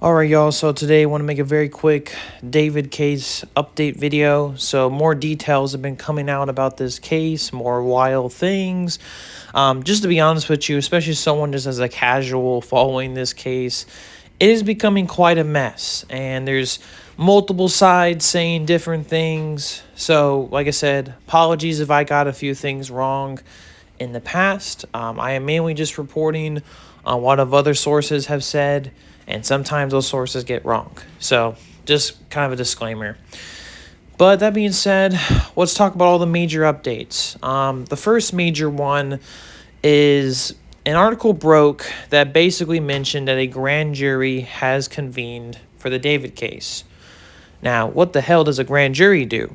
Alright, y'all, so today I want to make a very quick David case update video. So more details have been coming out about this case, more wild things. Just to be honest with you, especially someone just as a casual following this case, it is becoming quite a mess. And there's multiple sides saying different things. So, like I said, apologies if I got a few things wrong in the past. I am mainly just reporting on what other sources have said, and sometimes those sources get wrong. So just kind of a disclaimer. But that being said, let's talk about all the major updates. The first major one is an article broke that basically mentioned that a grand jury has convened for the David case. Now, what the hell does a grand jury do?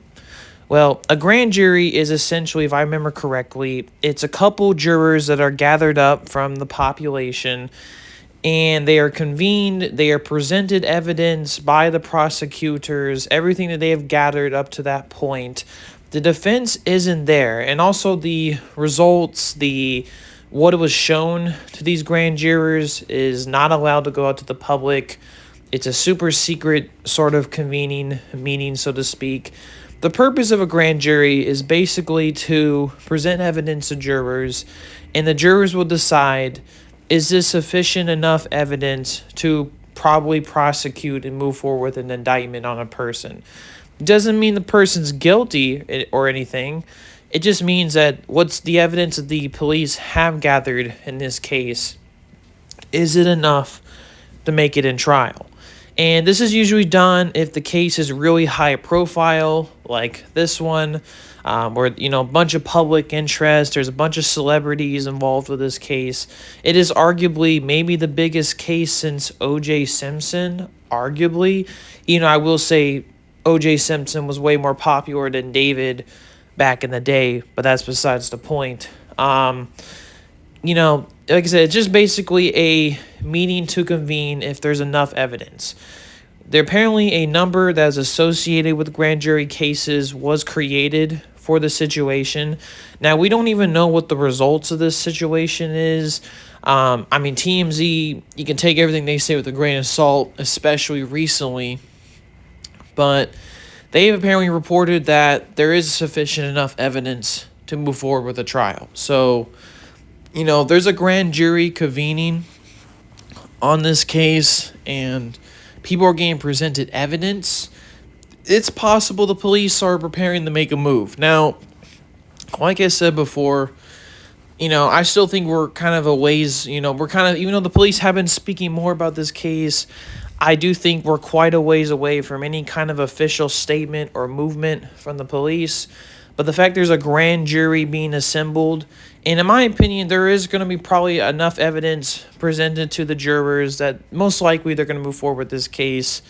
Well, a grand jury is essentially, if I remember correctly, it's a couple jurors that are gathered up from the population, and they are convened, they are presented evidence by the prosecutors, everything that they have gathered up to that point. The defense isn't there, and also the results, what was shown to these grand jurors is not allowed to go out to the public. It's a super secret sort of convening meeting, so to speak. The purpose of a grand jury is basically to present evidence to jurors, and the jurors will decide, is this sufficient enough evidence to probably prosecute and move forward with an indictment on a person? Doesn't mean the person's guilty or anything. It just means that what's the evidence that the police have gathered in this case, is it enough to make it in trial? And this is usually done if the case is really high profile, like this one, where, a bunch of public interest, there's a bunch of celebrities involved with this case. It is arguably maybe the biggest case since O.J. Simpson, arguably. I will say O.J. Simpson was way more popular than David back in the day, but that's besides the point. Like I said, it's just basically a meeting to convene if there's enough evidence. There apparently a number that is associated with grand jury cases was created for the situation. Now, we don't even know what the results of this situation is. TMZ, you can take everything they say with a grain of salt, especially recently. But they've apparently reported that there is sufficient enough evidence to move forward with a trial. So, there's a grand jury convening on this case, and people are getting presented evidence. It's possible the police are preparing to make a move. Now, like I said before, I still think we're kind of a ways, even though the police have been speaking more about this case, I do think we're quite a ways away from any kind of official statement or movement from the police. But the fact there's a grand jury being assembled, and in my opinion, there is going to be probably enough evidence presented to the jurors that most likely they're going to move forward with this case.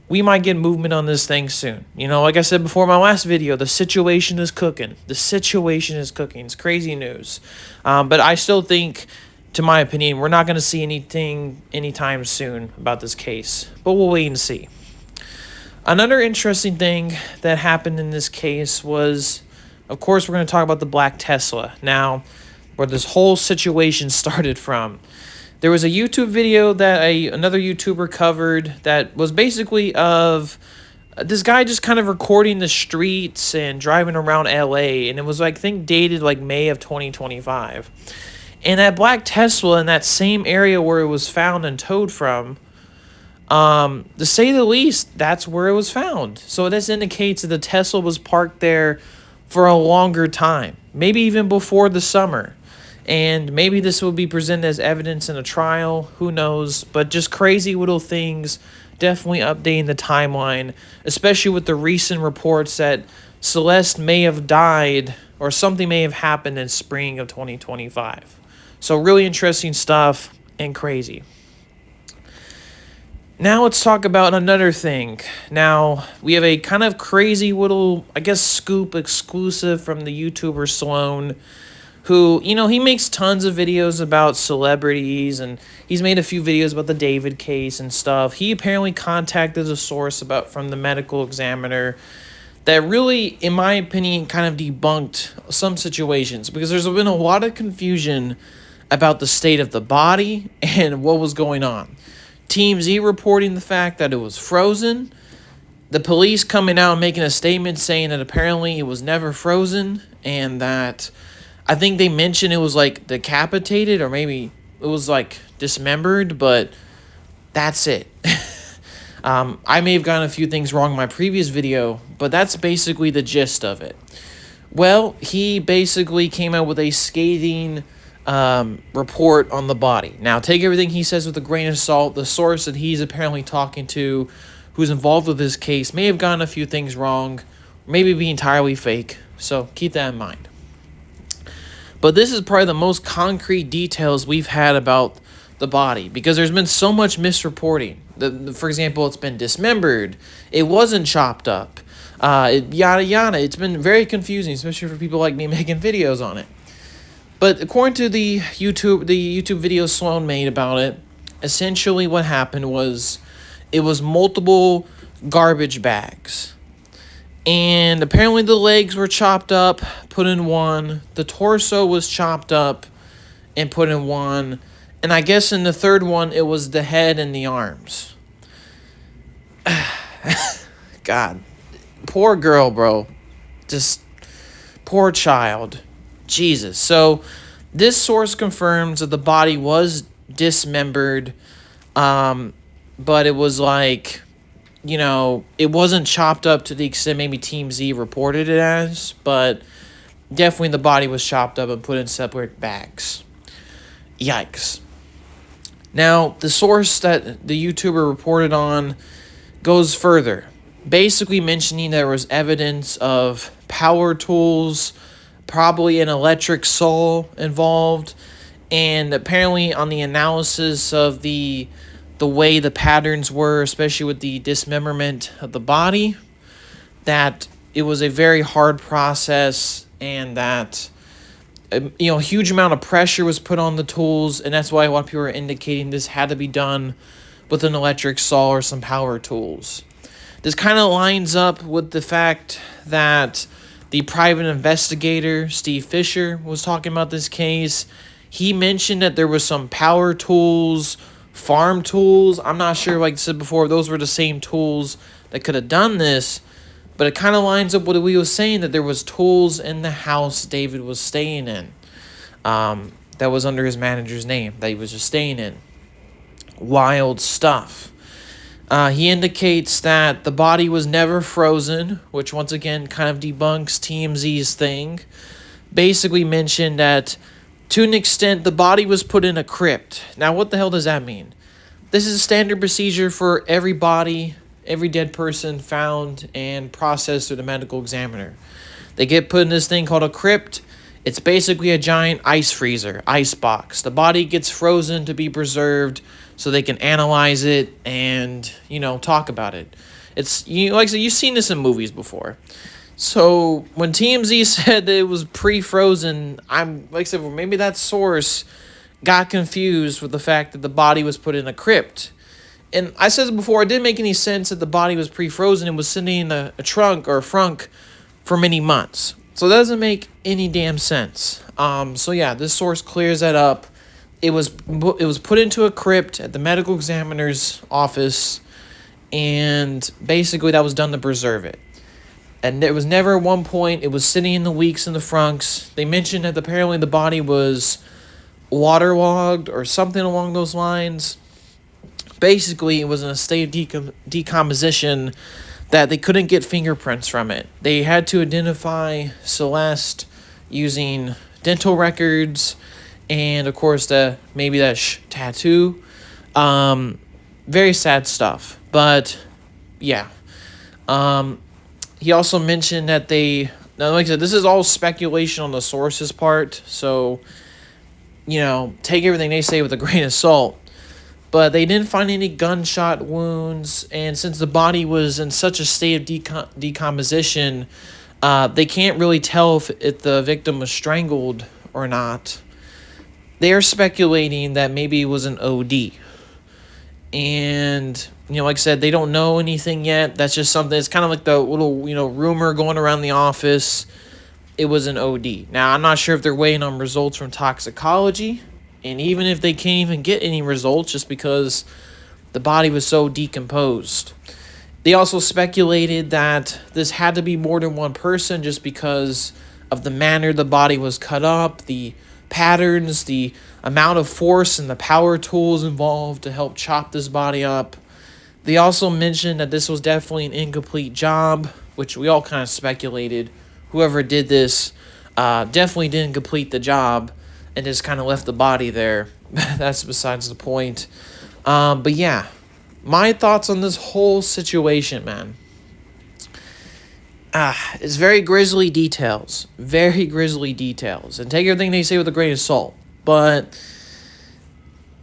We might get movement on this thing soon. Like I said before in my last video, the situation is cooking. The situation is cooking. It's crazy news. But I still think, to my opinion, we're not going to see anything anytime soon about this case. But we'll wait and see. Another interesting thing that happened in this case was, of course, we're going to talk about the black Tesla. Now, where this whole situation started from. There was a YouTube video that another YouTuber covered that was basically of this guy just kind of recording the streets and driving around LA. And it was, I think, dated like May of 2025. And that black Tesla in that same area where it was found and towed from, to say the least, that's where it was found. So this indicates that the Tesla was parked there for a longer time, maybe even before the summer. And maybe this will be presented as evidence in a trial, who knows, but just crazy little things, definitely updating the timeline, especially with the recent reports that Celeste may have died or something may have happened in spring of 2025. So really interesting stuff and crazy. Now let's talk about another thing. Now, we have a kind of crazy little, scoop exclusive from the YouTuber Sloan, who, he makes tons of videos about celebrities, and he's made a few videos about the David case and stuff. He apparently contacted a source from the medical examiner that really, in my opinion, kind of debunked some situations, because there's been a lot of confusion about the state of the body and what was going on. TMZ reporting the fact that it was frozen. The police coming out and making a statement saying that apparently it was never frozen, and that I think they mentioned it was like decapitated, or maybe it was like dismembered, but that's it. I may have gotten a few things wrong in my previous video, but that's basically the gist of it. Well, he basically came out with a scathing report on the body. Now, take everything he says with a grain of salt. The source that he's apparently talking to, who's involved with this case, may have gotten a few things wrong, maybe be entirely fake, so keep that in mind. But this is probably the most concrete details we've had about the body, because there's been so much misreporting. For example, it's been dismembered, it wasn't chopped up, yada yada. It's been very confusing, especially for people like me making videos on it. But according to the YouTube video Sloan made about it, essentially what happened was it was multiple garbage bags. And apparently the legs were chopped up, put in one. The torso was chopped up and put in one. And I guess in the third one, it was the head and the arms. God. Poor girl, bro. Just poor child. Jesus. So this source confirms that the body was dismembered, but it was like, you know, it wasn't chopped up to the extent maybe TMZ reported it as, but definitely the body was chopped up and put in separate bags. Yikes. Now, the source that the YouTuber reported on goes further, basically mentioning there was evidence of power tools, probably an electric saw involved, and apparently on the analysis of the way the patterns were, especially with the dismemberment of the body, that it was a very hard process, and that a huge amount of pressure was put on the tools, and that's why a lot of people are indicating this had to be done with an electric saw or some power tools. This kind of lines up with the fact that the private investigator, Steve Fisher, was talking about this case. He mentioned that there was some power tools, farm tools. I'm not sure, like I said before, those were the same tools that could have done this, but it kind of lines up with what we were saying, that there was tools in the house David was staying in, that was under his manager's name, that he was just staying in. Wild stuff. He indicates that the body was never frozen, which once again kind of debunks TMZ's thing. Basically mentioned that to an extent the body was put in a crypt. Now what the hell does that mean? This is a standard procedure for every body, every dead person found and processed through the medical examiner. They get put in this thing called a crypt. It's basically a giant ice freezer, ice box. The body gets frozen to be preserved so they can analyze it and, talk about it. It's, like I said, you've seen this in movies before. So when TMZ said that it was pre-frozen, like I said, well, maybe that source got confused with the fact that the body was put in a crypt. And I said it before, it didn't make any sense that the body was pre-frozen and was sitting in a trunk or a frunk for many months. So that doesn't make any damn sense. So yeah, this source clears that up. It was put into a crypt at the medical examiner's office, and basically that was done to preserve it. And there was never at one point, it was sitting in the weeks in the frunks. They mentioned that apparently the body was waterlogged or something along those lines. Basically, it was in a state of decomposition that they couldn't get fingerprints from it. They had to identify Celeste using dental records and, of course, maybe that tattoo. Very sad stuff. But, yeah. He also mentioned that now, like I said, this is all speculation on the source's part, so, take everything they say with a grain of salt. But they didn't find any gunshot wounds, and since the body was in such a state of decomposition, they can't really tell if the victim was strangled or not. They are speculating that maybe it was an OD. And, like I said, they don't know anything yet. That's just something, it's kind of like the little, rumor going around the office. It was an OD. Now, I'm not sure if they're waiting on results from toxicology. And even if they can't even get any results, just because The body was so decomposed. They also speculated that this had to be more than one person just because of the manner the body was cut up, the patterns, the amount of force and the power tools involved to help chop this body up. They also mentioned that this was definitely an incomplete job, which we all kind of speculated. Whoever did this definitely didn't complete the job and just kind of left the body there. That's besides the point. But yeah, my thoughts on this whole situation, man. It's very grisly details. Very grisly details. And take everything they say with a grain of salt. But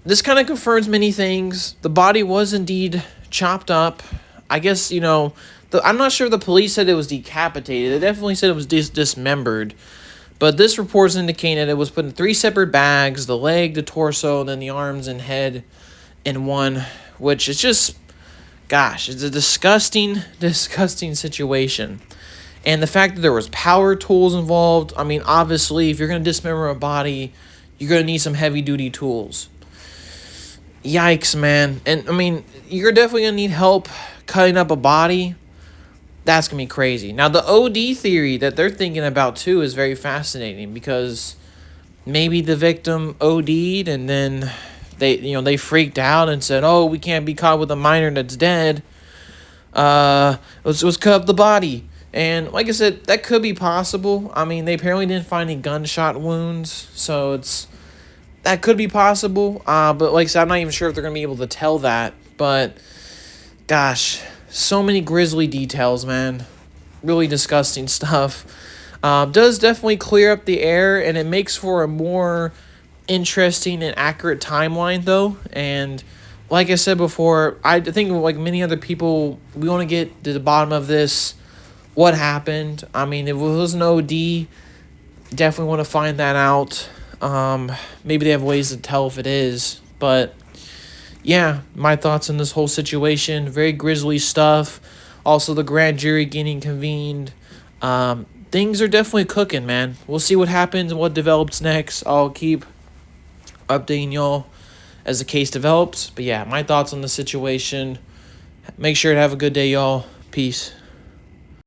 this kind of confirms many things. The body was indeed chopped up. I guess, I'm not sure if the police said it was decapitated. They definitely said it was dismembered. But this report's indicating that it was put in 3 separate bags, the leg, the torso, and then the arms and head in one, which is just, gosh, it's a disgusting, disgusting situation. And the fact that there was power tools involved, I mean, obviously, if you're going to dismember a body, you're going to need some heavy-duty tools. Yikes, man. And, I mean, you're definitely going to need help cutting up a body. That's going to be crazy. Now, the OD theory that they're thinking about, too, is very fascinating because maybe the victim OD'd and then they freaked out and said, oh, we can't be caught with a minor that's dead. Let's cut up the body. And like I said, that could be possible. I mean, they apparently didn't find any gunshot wounds, so that could be possible. But like I said, I'm not even sure if they're going to be able to tell that. But, gosh, so many grisly details, man. Really disgusting stuff. Does definitely clear up the air, and it makes for a more interesting and accurate timeline, though. And like I said before, I think like many other people, we want to get to the bottom of this. What happened? I mean, if it was an OD, definitely want to find that out. Maybe they have ways to tell if it is. But yeah, my thoughts on this whole situation. Very grisly stuff. Also, the grand jury getting convened. Things are definitely cooking, man. We'll see what happens and what develops next. I'll keep updating y'all as the case develops. But yeah, my thoughts on the situation. Make sure to have a good day, y'all. Peace.